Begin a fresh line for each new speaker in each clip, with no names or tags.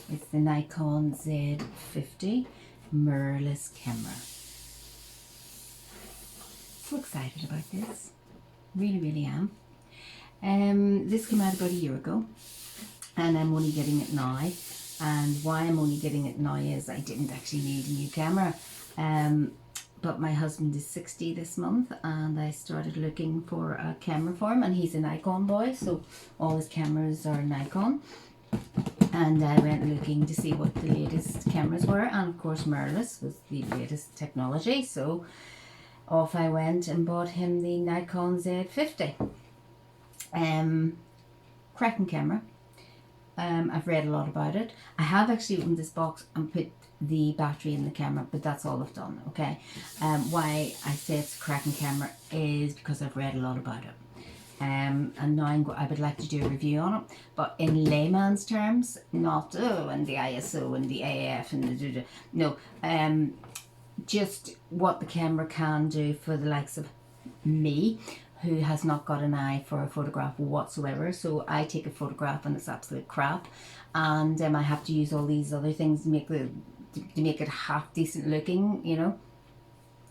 It's the Nikon Z50 mirrorless camera. So excited about this. Really, really am. This came out about a year ago, and I'm only getting it now. And why I'm only getting it now is I didn't actually need a new camera. But my husband is 60 this month, and I started looking for a camera for him, and he's a Nikon boy, so all his cameras are Nikon. And I went looking to see what the latest cameras were, and of course mirrorless was the latest technology, so off I went and bought him the Nikon Z50. Cracking camera. I've read a lot about it. I have actually opened this box and put the battery in the camera, but that's all I've done, okay? Why I say it's a cracking camera is because I've read a lot about it. And now I would like to do a review on it, but in layman's terms, not and the ISO and the AF and the no, just what the camera can do for the likes of me, who has not got an eye for a photograph whatsoever. So I take a photograph and it's absolute crap, and I have to use all these other things to make it half decent looking, you know.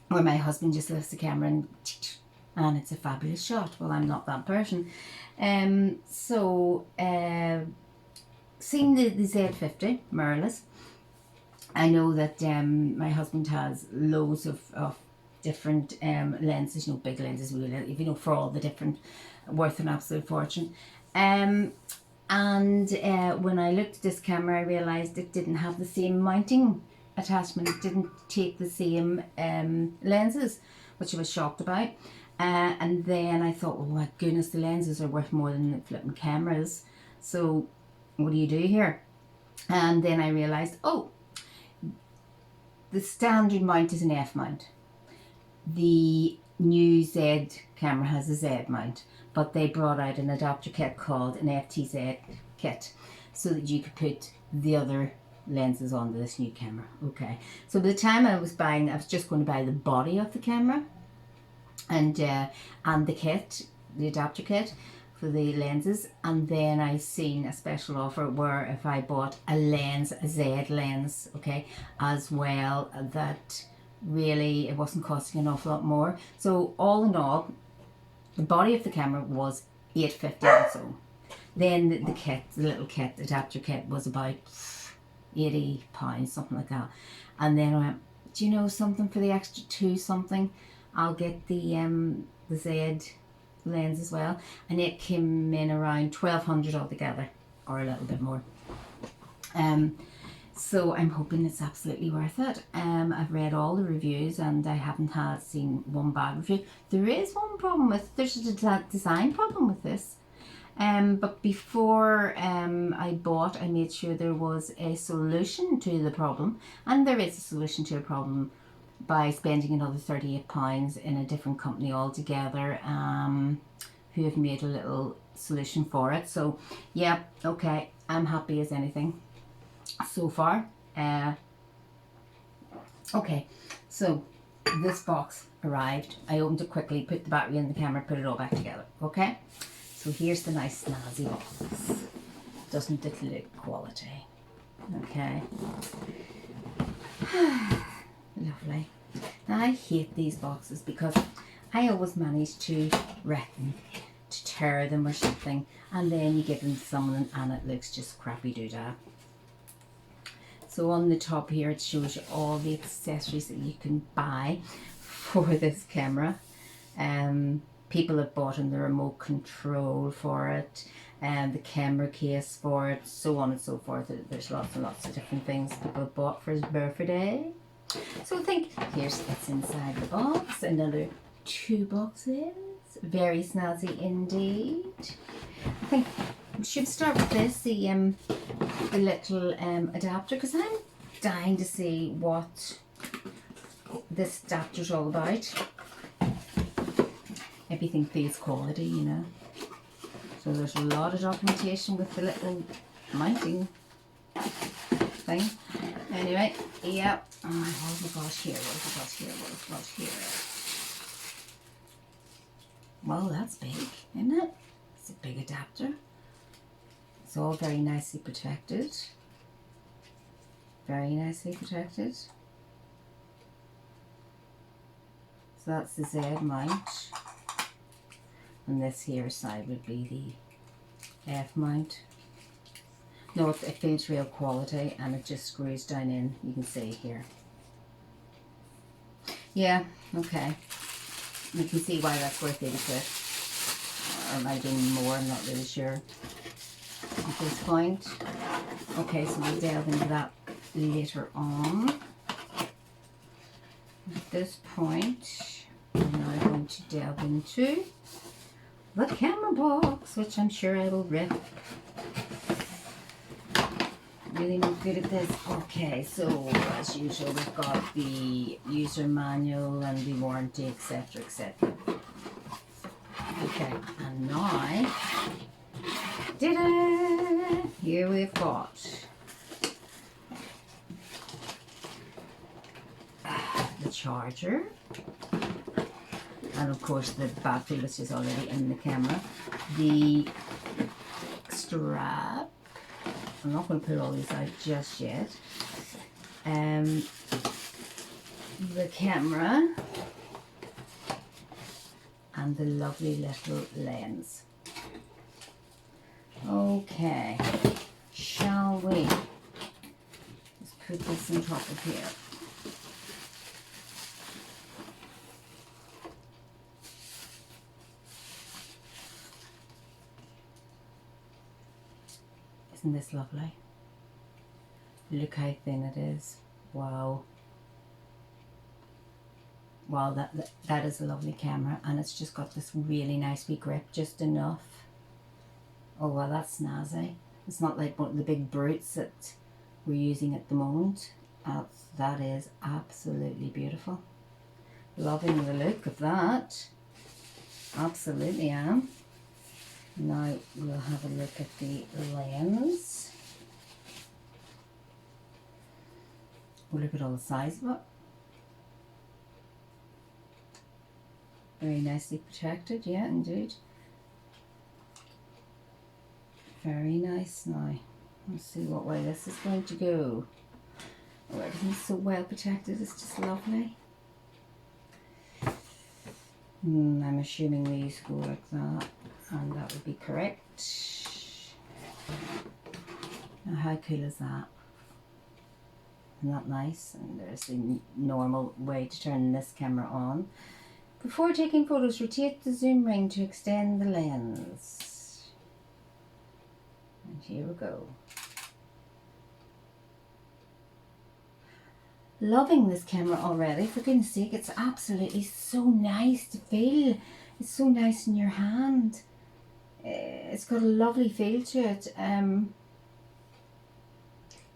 Or my husband just lifts the camera and it's a fabulous shot. Well, I'm not that person. Seeing the Z50 mirrorless, I know that my husband has loads of different lenses, you know, big lenses, you know, for all the different, worth an absolute fortune. And when I looked at this camera, I realised it didn't have the same mounting attachment. It didn't take the same lenses, which I was shocked about. And then I thought, oh my goodness, the lenses are worth more than the flipping cameras. So what do you do here? And then I realised, oh, the standard mount is an F mount. The new Z camera has a Z mount, but they brought out an adapter kit called an FTZ kit so that you could put the other lenses onto this new camera. Okay, so by the time I was just going to buy the body of the camera and the kit, the adapter kit for the lenses, and then I seen a special offer where if I bought a Z lens, okay, as well, that really it wasn't costing an awful lot more. So all in all, the body of the camera was $8.50 or so. Then the kit, the little kit, adapter kit, was about £80, something like that. And then I went, do you know something, for the extra two something, I'll get the Z lens as well, and it came in around 1,200 altogether, or a little bit more. So I'm hoping it's absolutely worth it. I've read all the reviews and I haven't seen one bad review. There is one problem there's a design problem with this. But before I bought, I made sure there was a solution to the problem, and there is a solution to a problem by spending another £38 in a different company altogether, who have made a little solution for it. So yeah, okay, I'm happy as anything so far. Okay, so this box arrived. I opened it quickly, put the battery in the camera, put it all back together. Okay, so here's the nice snazzy box. Doesn't it look quality? Okay. Lovely. Now I hate these boxes because I always manage to wreck them, to tear them or something, and then you give them to someone and it looks just crappy doodah. So on the top here it shows you all the accessories that you can buy for this camera. People have bought in the remote control for it, and the camera case for it, so on and so forth. There's lots and lots of different things people have bought for his birthday. So I think here's what's inside the box. Another 2 boxes. Very snazzy indeed. I think we should start with this, the little adapter, because I'm dying to see what this adapter's all about. Everything feels quality, you know. So there's a lot of documentation with the little mounting thing. Anyway, yeah. Oh, what have I got here? What have I got here? What have I got here? Well, that's big, isn't it? It's a big adapter. It's all very nicely protected. Very nicely protected. So that's the Z mount. And this here side would be the F mount. No, it feels real quality and it just screws down in. You can see here. Yeah, okay. You can see why that's worth 80 quid. Or maybe more, I'm not really sure at this point. Okay, so we'll delve into that later on. At this point, I'm now going to delve into the camera box, which I'm sure I will rip. Really not good at this. Okay, so as usual, we've got the user manual and the warranty, etc., etc. Okay, and now, ta-da! Here we've got the charger, and of course the battery, which is already in the camera, the strap. I'm not going to put all these out just yet. The camera and the lovely little lens. Okay, shall we? Let's put this on top of here. Isn't this lovely? Look how thin it is. Wow. Wow, that is a lovely camera, and it's just got this really nice wee grip, just enough. Oh well, that's snazzy. It's not like one of the big brutes that we're using at the moment. That is absolutely beautiful. Loving the look of that. Absolutely am. Now we'll have a look at the lens. We'll look at all the size of it. Very nicely protected, yeah, indeed. Very nice. Now, let's see what way this is going to go. Oh, everything's so well protected, it's just lovely. I'm assuming these go like that, and that would be correct. Now, how cool is that? Isn't that nice? And there's the normal way to turn this camera on. Before taking photos, rotate the zoom ring to extend the lens. And here we go. Loving this camera already, for goodness sake. It's absolutely so nice to feel. It's so nice in your hand. It's got a lovely feel to it.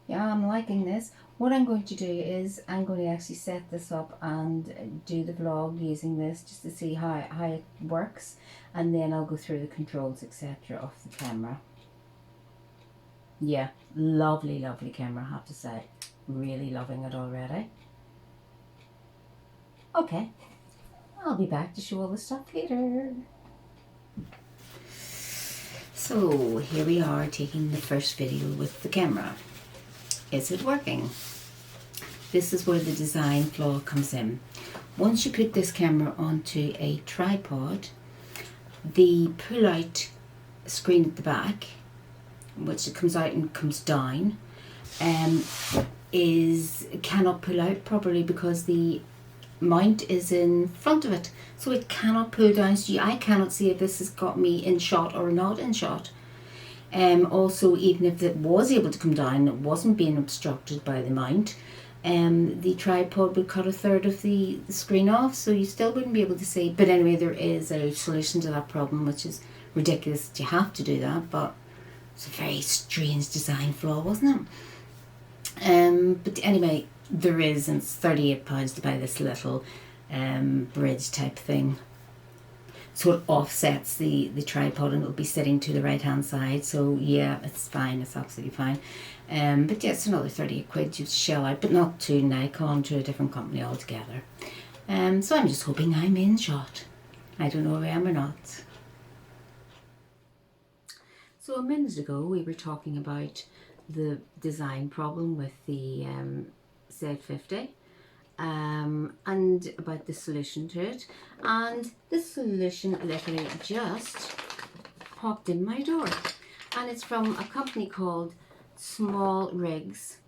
Yeah, I'm liking this. What I'm going to do is I'm going to actually set this up and do the vlog using this just to see how it works, and then I'll go through the controls, etc. of the camera. Yeah, lovely, lovely camera, I have to say. Really loving it already. Okay, I'll be back to show all the stuff later. So here we are taking the first video with the camera. Is it working? This is where the design flaw comes in. Once you put this camera onto a tripod, the pull-out screen at the back, which it comes out and comes down, cannot pull out properly because the mount is in front of it, so it cannot pull down. So I cannot see if this has got me in shot or not in shot. Also, even if it was able to come down, it wasn't being obstructed by the mount, the tripod would cut a third of the screen off, so you still wouldn't be able to see. But anyway, there is a solution to that problem, which is ridiculous that you have to do that, but it's a very strange design flaw, wasn't it? But anyway, there is, and it's £38 to buy this little bridge type thing. So it offsets the tripod, and it'll be sitting to the right hand side. So yeah, it's fine, it's absolutely fine. But yeah, it's another 38 quid to shell out, but not to Nikon, to a different company altogether. So I'm just hoping I'm in shot. I don't know if I am or not. So a minute ago we were talking about the design problem with the Z50, and about the solution to it. And the solution literally just popped in my door, and it's from a company called Small Rigs,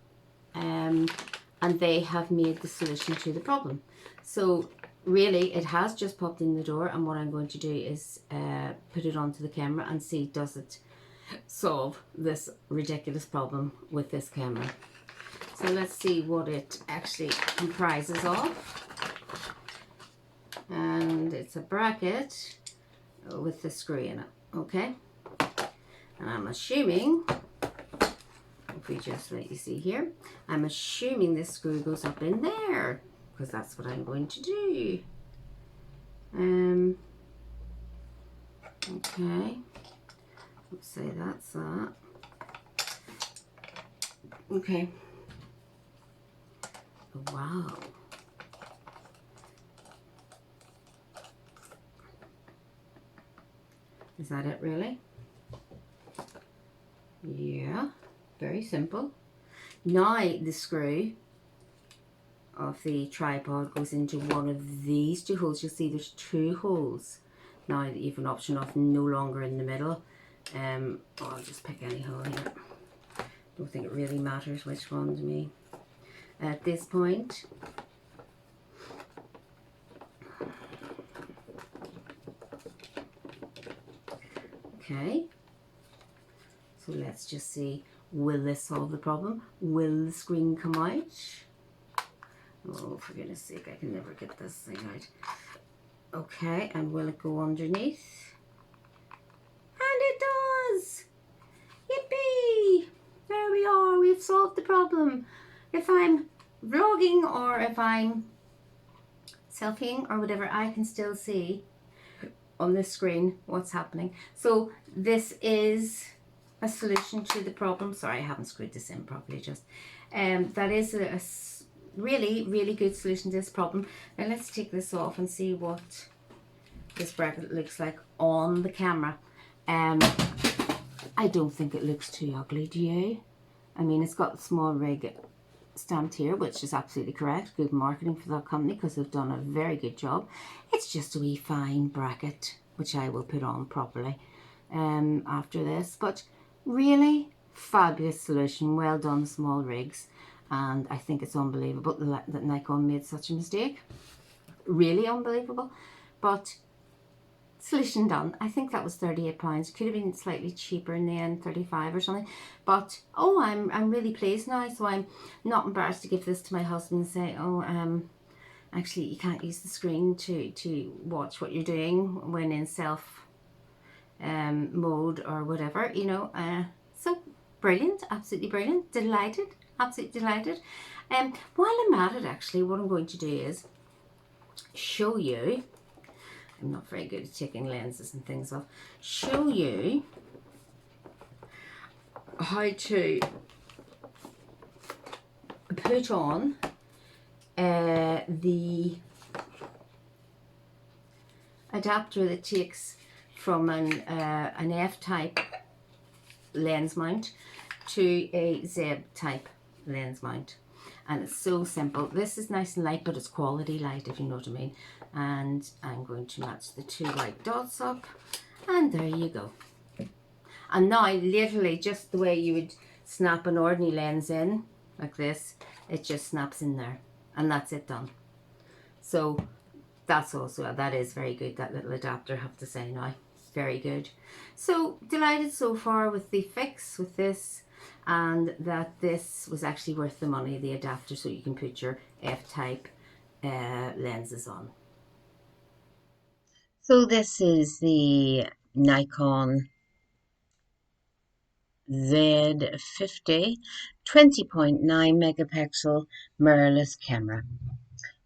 and they have made the solution to the problem. So really it has just popped in the door, and what I'm going to do is put it onto the camera and see, does it solve this ridiculous problem with this camera. So let's see what it actually comprises of. And it's a bracket with the screw in it, okay? And I'm assuming, if we just let you see here, I'm assuming this screw goes up in there, because that's what I'm going to do. Okay, let's say that's that. Okay. Wow. Is that it really? Yeah, very simple. Now the screw of the tripod goes into one of these two holes. You'll see there's two holes. Now that you've an option of no longer in the middle. I'll just pick any hole here. Don't think it really matters which one to me at this point. Okay, so let's just see, will this solve the problem? Will the screen come out? Oh, for goodness sake, I can never get this thing out. Okay, and will it go underneath? And it does! Yippee! There we are, we've solved the problem. If I'm vlogging or if I'm selfieing or whatever, I can still see on the screen what's happening. So this is a solution to the problem. Sorry, I haven't screwed this in properly, just that is a really, really good solution to this problem. Now let's take this off and see what this bracket looks like on the camera. I don't think it looks too ugly, do you? I mean, it's got the Small Rig stamped here, which is absolutely correct. Good marketing for that company, because they've done a very good job. It's just a wee fine bracket, which I will put on properly after this. But really fabulous solution. Well done, Small Rigs. And I think it's unbelievable that Nikon made such a mistake. Really unbelievable. But solution done. I think that was £38. It could have been slightly cheaper in the end, 35 or something. But oh, I'm really pleased now. So I'm not embarrassed to give this to my husband and say, oh, actually you can't use the screen to watch what you're doing when in self mode or whatever, you know. So brilliant, absolutely brilliant, delighted, absolutely delighted. While I'm at it, actually, what I'm going to do is show you, I'm not very good at taking lenses and things off, show you how to put on the adapter that takes from an F-type lens mount to a Z-type lens mount. And it's so simple. This is nice and light, but it's quality light, if you know what I mean. And I'm going to match the two white dots up, and there you go. And now, literally, just the way you would snap an ordinary lens in, like this, it just snaps in there, and that's it done. So that's also, that is very good, that little adapter, I have to say now. Very good. So delighted so far with the fix with this, and that this was actually worth the money, the adapter, so you can put your F-type lenses on. So this is the Nikon Z50 20.9 megapixel mirrorless camera.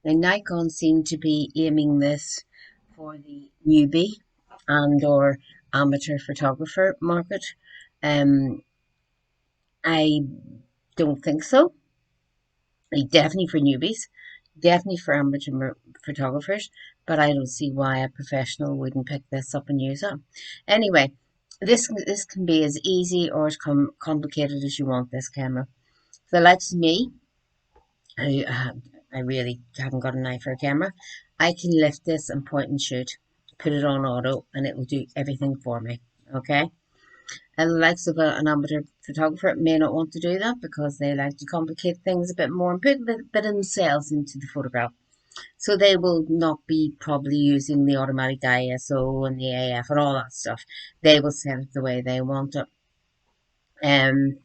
Now Nikon seem to be aiming this for the newbie and or amateur photographer market. I don't think so. Definitely for newbies, definitely for amateur photographers, but I don't see why a professional wouldn't pick this up and use it. Anyway,
This can be as easy or as complicated as you want this camera. For the likes of me, who I really haven't got an eye for a camera, I can lift this and point and shoot, put it on auto, and it will do everything for me. Okay? And the likes of an amateur photographer may not want to do that because they like to complicate things a bit more and put a bit of themselves into the photograph. So they will not be probably using the automatic ISO and the AF and all that stuff. They will set it the way they want it. Um,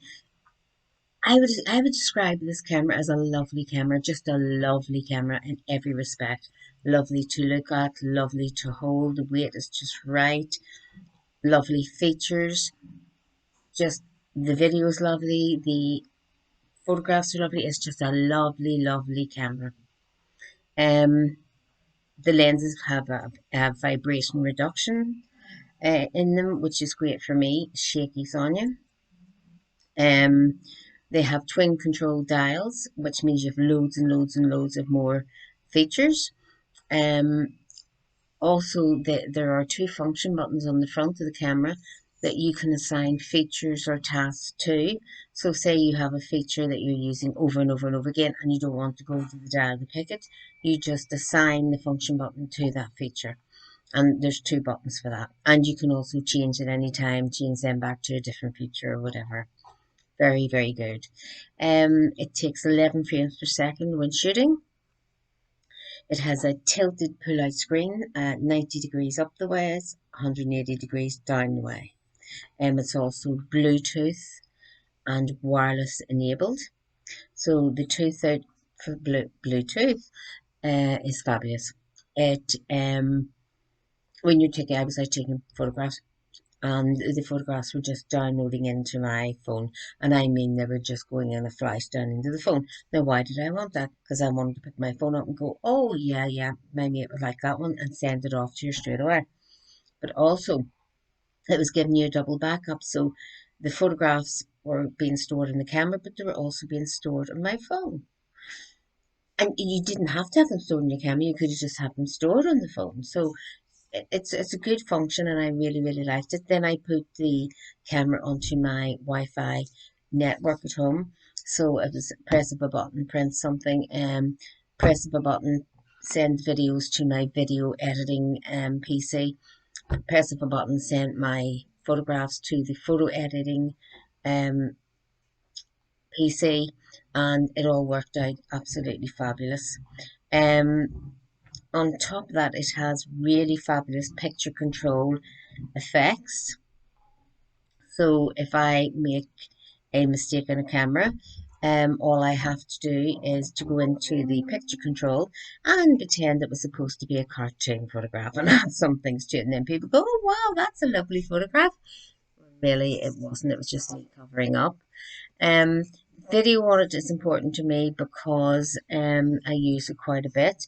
I would describe this camera as a lovely camera, just a lovely camera in every respect. Lovely to look at, lovely to hold. The weight is just right. Lovely features. Just the video is lovely. The photographs are lovely. It's just a lovely, lovely camera. Um, the lenses have vibration reduction in them, which is great for me. Shaky Sonia. Um, they have twin control dials, which means you have loads and loads and loads of more features. Um, Also, there are two function buttons on the front of the camera that you can assign features or tasks to. So say you have a feature that you're using over and over and over again and you don't want to go to the dial to pick it, you just assign the function button to that feature. And there's two buttons for that. And you can also change at any time, change them back to a different feature or whatever. Very, very good. It takes 11 frames per second when shooting. It has a tilted pull-out screen at 90 degrees up the ways, 180 degrees down the way. It's also Bluetooth and wireless enabled. So the tooth out for Bluetooth is fabulous. It when you're taking, I was out taking photographs, and the photographs were just downloading into my phone, and I mean they were just going in a flash down into the phone. Now why did I want that? Because I wanted to pick my phone up and go, oh yeah, yeah, my mate would like that one, and send it off to you straight away. But also it was giving you a double backup, so the photographs were being stored in the camera, but they were also being stored on my phone. And you didn't have to have them stored in your camera, you could just have them stored on the phone. So it's a good function, and I really really liked it. Then I put the camera onto my Wi-Fi network at home, so it was press of a button, print something, press of a button, send videos to my video editing PC, press of a button, send my photographs to the photo editing um, PC, and it all worked out absolutely fabulous. Um, on top of that, it has really fabulous picture control effects. So if I make a mistake on a camera, all I have to do is to go into the picture control and pretend it was supposed to be a cartoon photograph and add some things to it. And then people go, oh, wow, that's a lovely photograph. Really, it wasn't. It was just me covering up. Um, Video on it is important to me because I use it quite a bit.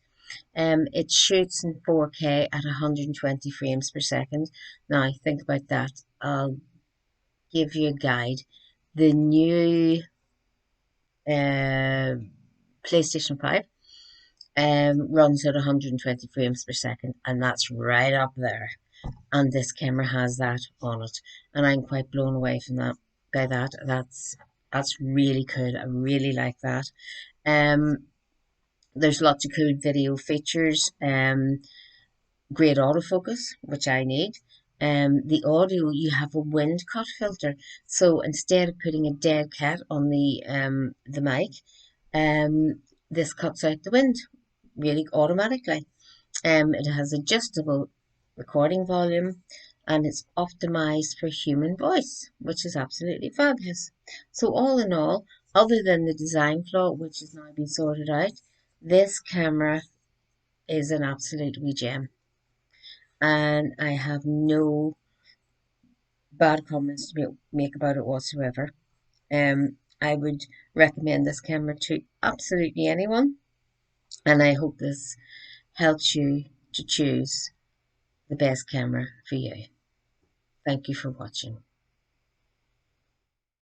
It shoots in 4K at 120 frames per second. Now, think about that. I'll give you a guide. The new uh, PlayStation 5 runs at 120 frames per second, and that's right up there. And this camera has that on it, and I'm quite blown away from that by that. That's really cool. I really like that. Um, there's lots of cool video features. Great autofocus, which I need. The audio, you have a wind cut filter. So instead of putting a dead cat on the mic, this cuts out the wind really automatically. It has adjustable recording volume, and it's optimized for human voice, which is absolutely fabulous. So all in all, other than the design flaw, which has now been sorted out, this camera is an absolute wee gem, and I have no bad comments to make about it whatsoever. I would recommend this camera to absolutely anyone, and I hope this helps you to choose the best camera for you. Thank you for watching.